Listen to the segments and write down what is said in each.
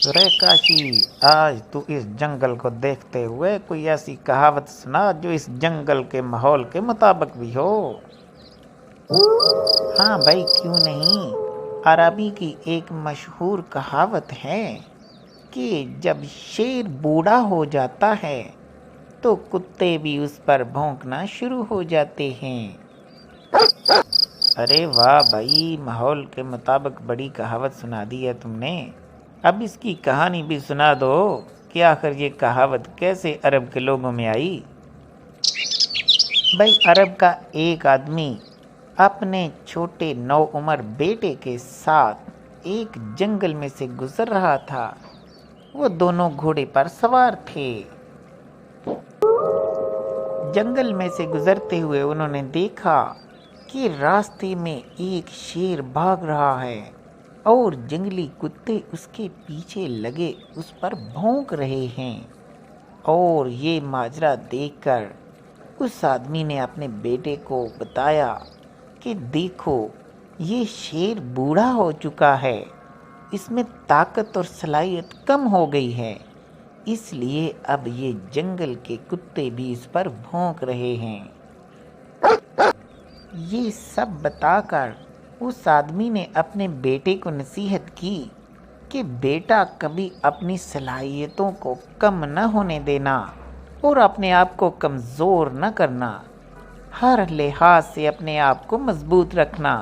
रे काशी, आज तू इस जंगल को देखते हुए कोई ऐसी कहावत सुना जो इस जंगल के माहौल के मुताबिक भी हो। हाँ भाई, क्यों नहीं। अरबी की एक मशहूर कहावत है कि जब शेर बूढ़ा हो जाता है तो कुत्ते भी उस पर भौंकना शुरू हो जाते हैं। अरे वाह भाई, माहौल के मुताबिक बड़ी कहावत सुना दी है तुमने। अब इसकी कहानी भी सुना दो कि आखिर ये कहावत कैसे अरब के लोगों में आई। भाई, अरब का एक आदमी अपने छोटे नौउम्र बेटे के साथ एक जंगल में से गुजर रहा था। वो दोनों घोड़े पर सवार थे। जंगल में से गुजरते हुए उन्होंने देखा कि रास्ते में एक शेर भाग रहा है और जंगली कुत्ते उसके पीछे लगे उस पर भौंक रहे हैं। और ये माजरा देखकर उस आदमी ने अपने बेटे को बताया कि देखो, ये शेर बूढ़ा हो चुका है, इसमें ताकत और सलाहियत कम हो गई है, इसलिए अब ये जंगल के कुत्ते भी इस पर भौंक रहे हैं। ये सब बताकर उस आदमी ने अपने बेटे को नसीहत की कि बेटा, कभी अपनी सलाहियतों को कम न होने देना और अपने आप को कमज़ोर न करना। हर लिहाज से अपने आप को मजबूत रखना,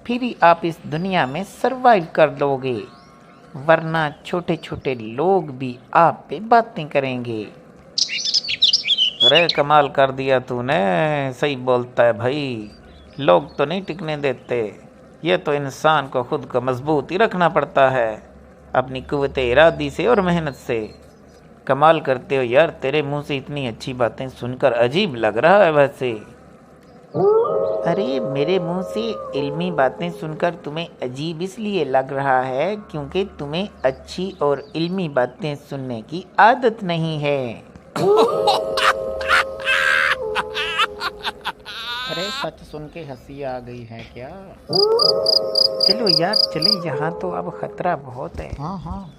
फिर ही आप इस दुनिया में सरवाइव कर लोगे, वरना छोटे छोटे लोग भी आप पे बातें करेंगे। अरे कमाल कर दिया तूने, सही बोलता है भाई। लोग तो नहीं टिकने देते, ये तो इंसान को खुद को मजबूत ही रखना पड़ता है, अपनी कुव्वते इरादी से और मेहनत से। कमाल करते हो यार, तेरे मुंह से इतनी अच्छी बातें सुनकर अजीब लग रहा है वैसे। अरे, मेरे मुंह से इल्मी बातें सुनकर तुम्हें अजीब इसलिए लग रहा है क्योंकि तुम्हें अच्छी और इल्मी बातें सुनने की आदत नहीं है। अरे, सच सुन के हंसी आ गई है क्या? चलो यार चले, यहाँ तो अब खतरा बहुत है। हाँ हाँ।